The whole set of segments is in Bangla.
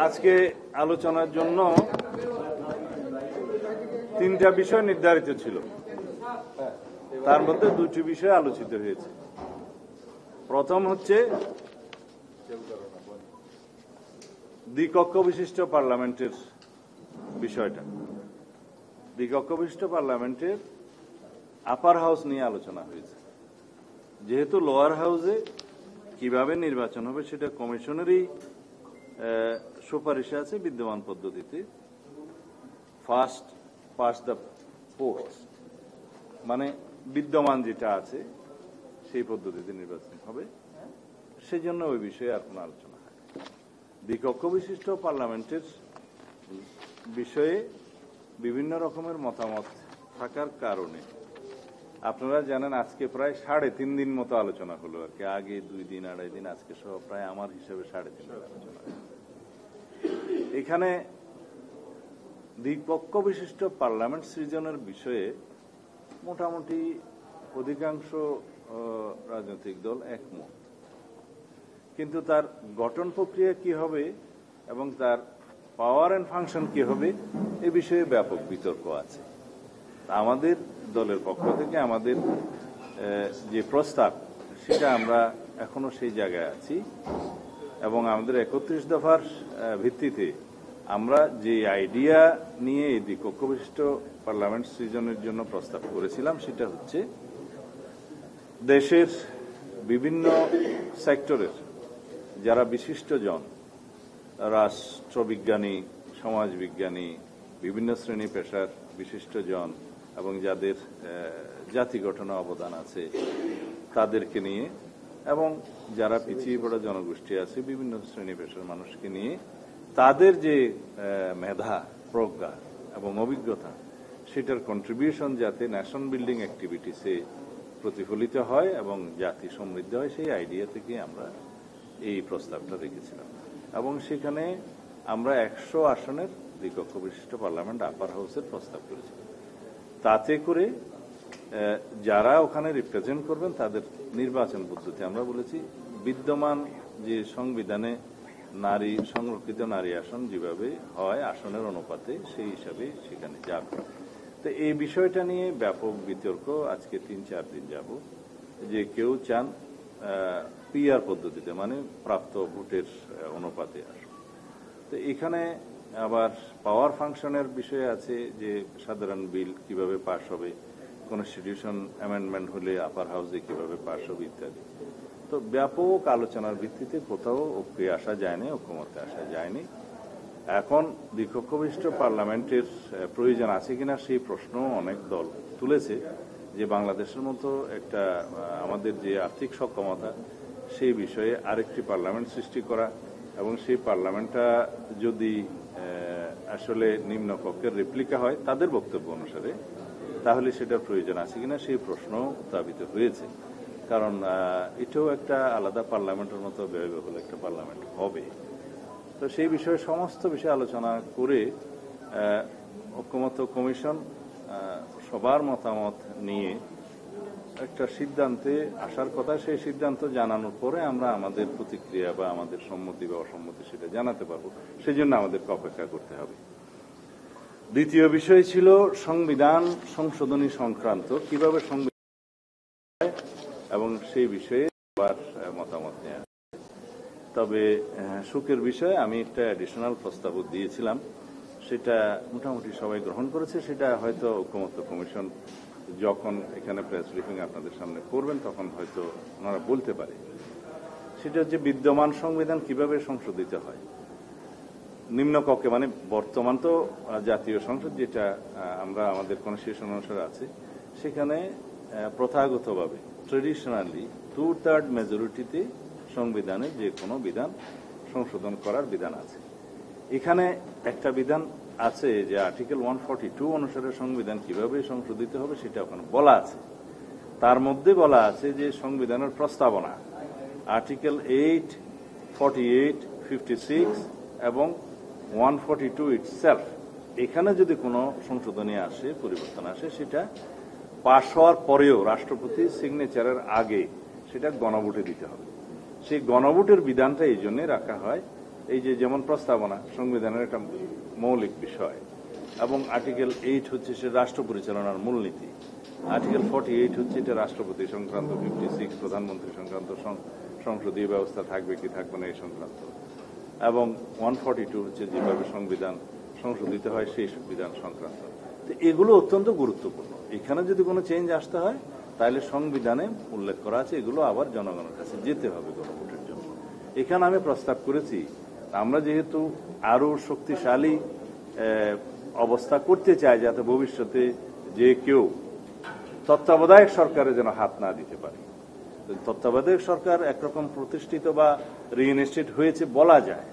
আজকে আলোচনার জন্য তিনটা বিষয় নির্ধারিত ছিল, তার মধ্যে দুটি বিষয় আলোচিত হয়েছে। প্রথম হচ্ছে দ্বিকক্ষ বিশিষ্ট পার্লামেন্টের বিষয়টা। দ্বিকক্ষ বিশিষ্ট পার্লামেন্টের আপার হাউস নিয়ে আলোচনা হয়েছে। যেহেতু লোয়ার হাউসে কিভাবে নির্বাচন হবে সেটা কমিশনেরই সুপারিশে আছে বিদ্যমান পদ্ধতিতে, ফার্স্ট পাস্ট দ্য পোস্ট, মানে বিদ্যমান যেটা আছে সেই পদ্ধতিতে নির্বাচন হবে। সেই জন্য ওই বিষয়ে আর কোনো আলোচনা হয়। দ্বিকক্ষ বিশিষ্ট পার্লামেন্টের বিষয়ে বিভিন্ন রকমের মতামত থাকার কারণে আপনারা জানেন আজকে প্রায় 3.5 দিন মতো আলোচনা হলো আর কি। আগে 2 দিন 2.5 দিন, আজকে সহ প্রায় আমার হিসেবে 3.5 দিন আলোচনা। এখানে দ্বিকক্ষ বিশিষ্ট পার্লামেন্ট সৃজনের বিষয়ে মোটামুটি অধিকাংশ রাজনৈতিক দল একমত, কিন্তু তার গঠন প্রক্রিয়া কি হবে এবং তার পাওয়ার এন্ড ফাংশন কি হবে এ বিষয়ে ব্যাপক বিতর্ক আছে। আমাদের দলের পক্ষ থেকে আমাদের যে প্রস্তাব সেটা আমরা এখনো সেই জায়গায় আছি এবং আমাদের 31 দফার ভিত্তিতে আমরা যে আইডিয়া নিয়ে এই দ্বিকক্ষ বিশিষ্ট পার্লামেন্ট সৃজনের জন্য প্রস্তাব করেছিলাম সেটা হচ্ছে দেশের বিভিন্ন সেক্টরের যারা বিশিষ্ট জন, রাষ্ট্রবিজ্ঞানী, সমাজবিজ্ঞানী, বিভিন্ন শ্রেণী পেশার বিশিষ্ট জন এবং যাদের জাতি গঠনে অবদান আছে তাদেরকে নিয়ে এবং যারা পিছিয়ে পড়া জনগোষ্ঠী আছে বিভিন্ন শ্রেণী পেশার মানুষকে নিয়ে তাদের যে মেধা, প্রজ্ঞা এবং অভিজ্ঞতা সেটার কন্ট্রিবিউশন যাতে ন্যাশন বিল্ডিং অ্যাক্টিভিটিসে প্রতিফলিত হয় এবং জাতি সমৃদ্ধ হয়, সেই আইডিয়া থেকে আমরা এই প্রস্তাবটা রেখেছিলাম। এবং সেখানে আমরা 100 আসনের দ্বিকক্ষ বিশিষ্ট পার্লামেন্ট আপার হাউসের প্রস্তাব করেছিলাম। তাতে করে যারা ওখানে রিপ্রেজেন্ট করবেন তাদের নির্বাচন পদ্ধতি আমরা বলেছি বিদ্যমান যে সংবিধানে নারী সংরক্ষিত নারী আসন যেভাবে হয় আসনের অনুপাতে সেই হিসাবে সেখানে যাবে। তো এই বিষয়টা নিয়ে ব্যাপক বিতর্ক আজকে 3-4 দিন যাব, যে কেউ চান পিআর পদ্ধতিতে মানে প্রাপ্ত ভোটের অনুপাতে আসবে। তো এখানে আবার পাওয়ার ফাংশনের বিষয় আছে যে সাধারণ বিল কিভাবে পাস হবে, কনস্টিটিউশন অ্যামেন্ডমেন্ট হলে আপার হাউসে কিভাবে পাস হবে ইত্যাদি। তো ব্যাপক আলোচনার ভিত্তিতে কোথাও ঐক্যে আসা যায়নি, ঐক্যমতে আসা যায়নি। এখন দ্বিকক্ষ বিশিষ্ট পার্লামেন্টের প্রয়োজন আছে কিনা সেই প্রশ্ন অনেক দল তুলেছে, যে বাংলাদেশের মতো একটা আমাদের যে আর্থিক সক্ষমতা সেই বিষয়ে আরেকটি পার্লামেন্ট সৃষ্টি করা এবং সেই পার্লামেন্টটা যদি আসলে নিম্ন কক্ষের রেপ্লিকা হয় তাদের বক্তব্য অনুসারে, তাহলে সেটার প্রয়োজন আছে কিনা সেই প্রশ্ন উত্থাপিত হয়েছে। কারণ এটাও একটা আলাদা পার্লামেন্টের মতো ব্যয়বহুল একটা পার্লামেন্ট হবে। তো সেই বিষয়ে সমস্ত বিষয়ে আলোচনা করে ঐক্যমত্য কমিশন সবার মতামত নিয়ে একটা সিদ্ধান্তে আসার কথা। সেই সিদ্ধান্ত জানানোর পরে আমরা আমাদের প্রতিক্রিয়া বা আমাদের সম্মতি বা অসম্মতি সেটা জানাতে পারবো, সেই জন্য আমাদেরকে অপেক্ষা করতে হবে। দ্বিতীয় বিষয় ছিল সংবিধান সংশোধনী সংক্রান্ত, কিভাবে সংবিধান এবং সেই বিষয়ে আবার মতামত নেওয়া। তবে সুখের বিষয় আমি একটা অ্যাডিশনাল প্রস্তাবও দিয়েছিলাম, সেটা মোটামুটি সবাই গ্রহণ করেছে। সেটা হয়তো ঐক্যমত্য কমিশন যখন এখানে প্রেস ব্রিফিং আপনাদের সামনে করবেন তখন হয়তো ওনারা বলতে পারে। সেটা হচ্ছে বিদ্যমান সংবিধান কিভাবে সংশোধিত হয় নিম্নকক্ষে, মানে বর্তমান তো জাতীয় সংসদ যেটা আমরা আমাদের কনস্টিটিউশন অনুসারে আছে, সেখানে প্রথাগতভাবে ট্রেডিশনালি 2/3 মেজরিটিতে সংবিধানের যে কোনো বিধান সংশোধন করার বিধান আছে। এখানে একটা বিধান আছে যে আর্টিকেল 142 অনুসারে সংবিধান কিভাবে সংশোধিত হবে সেটা ওখানে বলা আছে। তার মধ্যে বলা আছে যে সংবিধানের প্রস্তাবনা আর্টিকেল 8, 48, 56 এবং 142 ইটসেলফ, এখানে যদি কোনো সংশোধনী আসে, পরিবর্তন আসে, সেটা পাশ হওয়ার পরেও রাষ্ট্রপতির সিগনেচারের আগে সেটা গণভোটে দিতে হবে। সেই গণভোটের বিধানটা এই জন্য রাখা হয় এই যে যেমন প্রস্তাবনা সংবিধানের একটা মৌলিক বিষয়, এবং আর্টিকেল 8 হচ্ছে সে রাষ্ট্র পরিচালনার মূলনীতি, আর্টিকেল 48 হচ্ছে এটা রাষ্ট্রপতি সংক্রান্ত, 56 প্রধানমন্ত্রী সংক্রান্ত সংসদীয় ব্যবস্থা থাকবে কি থাকবে না এই সংক্রান্ত, এবং 142 হচ্ছে যেভাবে সংবিধান সংশোধিত হয় সেই সংবিধান সংক্রান্ত। তো এগুলো অত্যন্ত গুরুত্বপূর্ণ। এখানে যদি কোনো চেঞ্জ আসতে হয় তাহলে সংবিধানে উল্লেখ করা আছে এগুলো আবার জনগণের কাছে যেতে হবে গণভোটের জন্য। এখানে আমি প্রস্তাব করেছি আমরা যেহেতু আরো শক্তিশালী অবস্থা করতে চাই যাতে ভবিষ্যতে যে কেউ তত্ত্বাবধায়ক সরকারে যেন হাত না দিতে পারে। তত্ত্বাবধায়ক সরকার একরকম প্রতিষ্ঠিত বা রিইনস্টেট হয়েছে বলা যায়,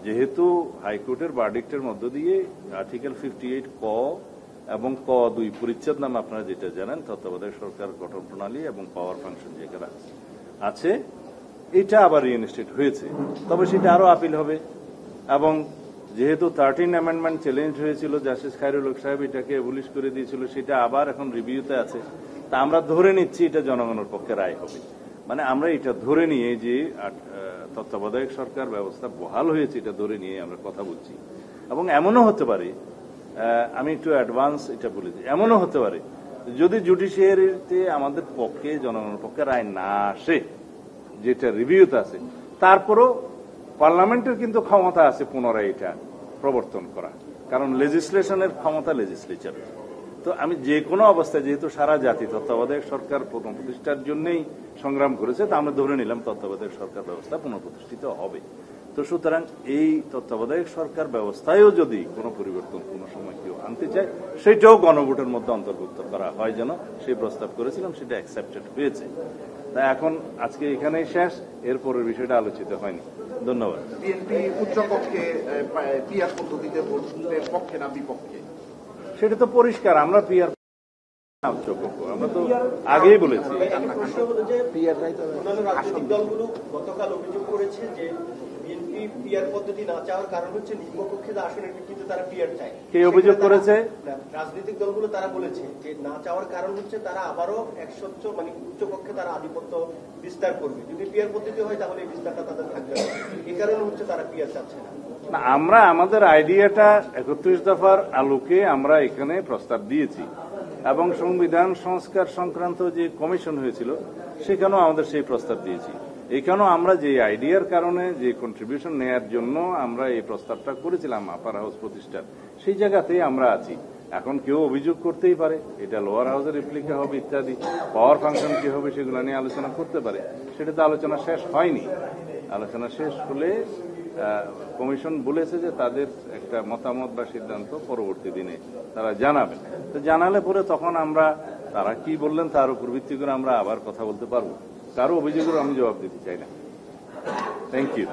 যেহেতু হাইকোর্টের ভার্ডিক্টের মধ্য দিয়ে আর্টিকেল 58 ক এবং ক 2 পরিচ্ছেদ নামে আপনারা যেটা জানেন তত্ত্বাবধায়ক সরকার গঠন প্রণালী এবং পাওয়ার ফাংশন যেখানে আছে এটা আবার রিইনস্টেট হয়েছে, তবে সেটা আরো আপিল হবে। এবং যেহেতু 13 অ্যামেন্ডমেন্ট চ্যালেঞ্জ হয়েছিল, জাস্টিস খায়রুল হক সাহেব এটাকে অ্যাবলিশ করে দিয়েছিল, সেটা আবার এখন রিভিউতে আছে। তা আমরা ধরে নিচ্ছি এটা জনগণের পক্ষে রায় হবে, মানে আমরা এটা ধরে নিয়ে যে তত্ত্বাবধায়ক সরকার ব্যবস্থা বহাল হয়েছে এটা ধরে নিয়ে আমরা কথা বলছি। এবং এমনও হতে পারে, আমি একটু অ্যাডভান্স এটা বলেছি, এমনও হতে পারে যদি জুডিশিয়ারিতে আমাদের পক্ষে জনগণের পক্ষে রায় না আসে যেটা রিভিউতে আছে, তারপরও পার্লামেন্টের কিন্তু ক্ষমতা আছে পুনরায় এটা প্রবর্তন করা, কারণ লেজিসলেশনের ক্ষমতা লেজিসলেচার। তো আমি যে কোনো অবস্থায় যেহেতু সারা জাতি তত্ত্বাবধায়ক সরকার পুনঃপ্রতিষ্ঠার জন্যই সংগ্রাম করেছে, তা আমরা ধরে নিলাম তত্ত্বাবধায়ক সরকার ব্যবস্থা পুনঃপ্রতিষ্ঠিত হবে। তো সুতরাং এই তত্ত্বাবধায়ক সরকার ব্যবস্থায়ও যদি কোনো পরিবর্তন কোনো সময় কেউ আনতে চায় সেটাও গণভোটের মধ্যে অন্তর্ভুক্ত করা হয় যেন সেই প্রস্তাব করেছিলাম, সেটা অ্যাকসেপ্টেড হয়েছে। তা এখন আজকে এখানেই শেষ, এরপরের বিষয়টা আলোচিত হয়নি। ধন্যবাদ। বিএনপি উচ্চকক্ষে পিআর পদ্ধতিতে ভোটের পক্ষে না বিপক্ষে সেটা তো পরিষ্কার, আমরা পিআর আমরা তো আগেই বলেছি। রাজনৈতিক দলগুলো গতকাল অভিযোগ করেছে যে বিএনপি পিআর পদ্ধতি না চাওয়ার কারণ হচ্ছে নিম্নকক্ষে আসনের ভিত্তিতে তারা পিআর চায়। কে অভিযোগ করেছে? রাজনৈতিক দলগুলো তারা বলেছে যে না চাওয়ার কারণ হচ্ছে তারা আবারও একসচ্ছ মানে উচ্চকক্ষে তারা আধিপত্য বিস্তার করবে, যদি পিআর পদ্ধতি হয় তাহলে এই বিস্তারটা তাদের থাকবে না, এই কারণে হচ্ছে তারা পিআর চাচ্ছে না। আমরা আমাদের আইডিয়াটা 31 দফার আলোকে আমরা এখানে প্রস্তাব দিয়েছি, এবং সংবিধান সংস্কার সংক্রান্ত যে কমিশন হয়েছিল সেখানেও আমাদের সেই প্রস্তাব দিয়েছি। এখানেও আমরা যে আইডিয়ার কারণে যে কন্ট্রিবিউশন নেয়ার জন্য আমরা এই প্রস্তাবটা করেছিলাম আপার হাউস প্রতিষ্ঠার, সেই জায়গাতেই আমরা আছি। এখন কেউ অভিযোগ করতেই পারে এটা লোয়ার হাউসের রিপ্লিকা হবে ইত্যাদি, পাওয়ার ফাংশন কি হবে সেগুলো নিয়ে আলোচনা করতে পারে, সেটা তো আলোচনা শেষ হয়নি। আলোচনা শেষ হলে কমিশন বলেছে যে তাদের একটা মতামত বা সিদ্ধান্ত পরবর্তী দিনে তারা জানাবে। তো জানালে পরে তখন আমরা তারা কি বললেন তার উপর ভিত্তি করে আমরা আবার কথা বলতে পারবো। কারো অভিযোগের আমি জবাব দিতে চাই না। Thank you.